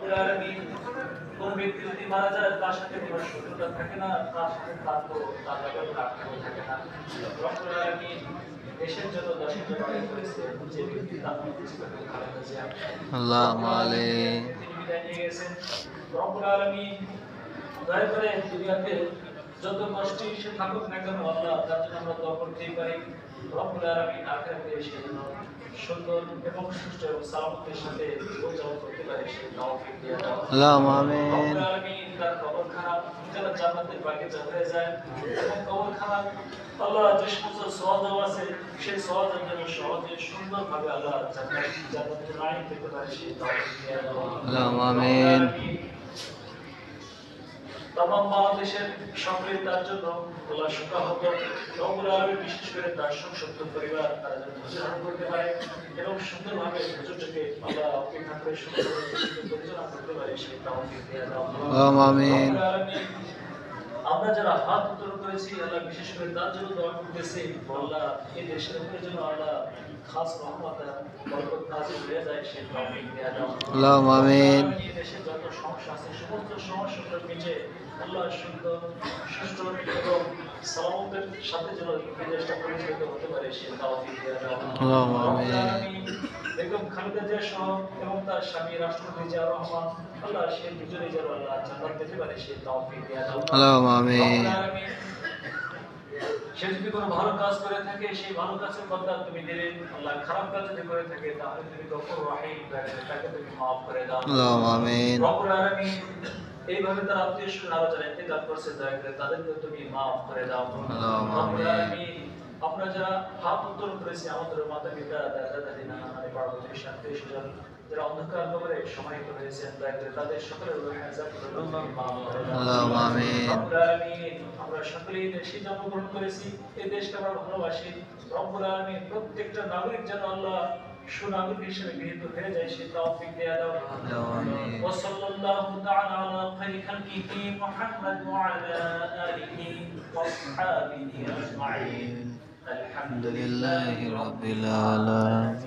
রব্বুল আলামিন কোন ব্যক্তি যদি মারা যায় তার সাথে কোনো শত্রুতা থাকে না, তার সাথে তার ব্যাপারে আগ্রহ থাকে না। রব্বুল আলামিন দেশের জন্য দেশের জন্য অনেক করেছে, যে ব্যক্তি তার খালেদা জিয়া আল্লাহুম্মা আমিন। তিনি বিদায় নিয়ে গেছেন। রব্বুল আলামিন দয়া করে দুনিয়াতে যত কষ্টে সে থাকুক না কেন আল্লাহ তার জন্য আমরা দোয়া করতেই পারি। রব্বুল আলামিন আখিরাতে এসে যেন সুন্দর এবং সুষ্ঠু এবং সালামতের সাথে জীবনযাপন করতে পারে সেই তৌফিক দিয়ে দাও। আল্লাহুম্মা আমিন। রব্বুল আলামিন তার কবর খারাপ যেন জান্নাতের বাগিচা হয়ে যায়, এবং কবর খারাপ আল্লাহ যে সমস্ত সওয়াব আছে সেই সওয়াব যেন সহজে সুন্দরভাবে আল্লাহ জান্নাতের লাইন পেতে পারে সেই তৌফিক দিয়ে দাও। আল্লাহুম্মা আমিন। तमाम বাংলাদেশের সকলেই তার জন্য আল্লাহ সুকাহত রব্বুল আলামিন বিশেষ করে তার সংসপ্ত পরিবার তারা যেন ধৈর্য করতে পারে এবং সুন্দরভাবে ধৈর্যটাকে আল্লাহ অপেক্ষা করে সুন্দরভাবে পরিচালনা করতে পারে সেই তৌফিক দিয়ে দাও। আমিন। আমরা যারা হাত উত্তোলন করেছি আল্লাহ বিশেষ করে তার জন্য দোয়া করতেছি আল্লাহ এই দেশের উপরে যেন আল্লাহ খাস রহমত বরকত নাযিল হয়ে যায় সেই তৌফিক দিয়ে দাও। আল্লাহুম্মা আমিন। এই দেশে যত সমস্যা আছে সমস্ত সমস্যাগুলো মিটে আল্লাহ সুন্দর সুষ্ঠু এবং সালামতের সাথে যেন এই দেশটা পরিচালিত হতে পারে সেই তৌফিক দিয়ে দাও। আল্লাহুম্মা আমিন। বেগম খালেদা জিয়া সহ এবং তার স্বামী রাষ্ট্রপতি জিয়াউর রহমান আল্লাহ সেই দুজনেই যেন আল্লাহ জান্নাত পেতে পারে সেই তৌফিক দিয়ে দাও। আল্লাহুম্মা আমিন। সে যদি কোনো ভালো কাজ করে থাকে সেই ভালো কাজের বদলা তুমি দিলে, আল্লাহ খারাপ কাজ যদি করে থাকে তাহলে তুমি গফুর রহিম তাকে তুমি মাফ করে দাও। আল্লাহুম্মা আমিন। রব্বুল আলামিন এইভাবে তার আত্মীয় স্বজন আরো যারা ইন্তেকাল করছে দয়া করে তাদেরকে তুমি মাফ করে দাও। আল্লাহুম্মা আমিন। আমরা যারা হাত উত্তোলন করেছি আমাদের মাতা পিতা দাদা দাদি নানা নানি পাড়া প্রতিবেশী আত্মীয় স্বজন যারা অন্ধকার কবরে সমাহিত হয়েছেন দয়া করে তাদের সকলের রূহে আযাব তুমি মাফ করে দাও। আল্লাহুম্মা আমিন। রব্বুল আলামিন আমরা সকলেই দেশে জন্মগ্রহণ করেছি, এই দেশকে আমরা ভালোবাসি। রব্বুল আলামিন প্রত্যেকটা নাগরিক যেন আল্লাহ সুনাগরিক হিসেবে গৃহীত হয়ে যায় সেই তৌফিক দিয়ে দাও। আমিন। ওয়া সাল্লাল্লাহু তাআলা আলা খায়রি খালকিহি মুহাম্মদ ওয়া আলা আলিহি ওয়া আসহাবিহি আজমাইন। আলহামদুলিল্লাহি রাব্বিল আলামিন।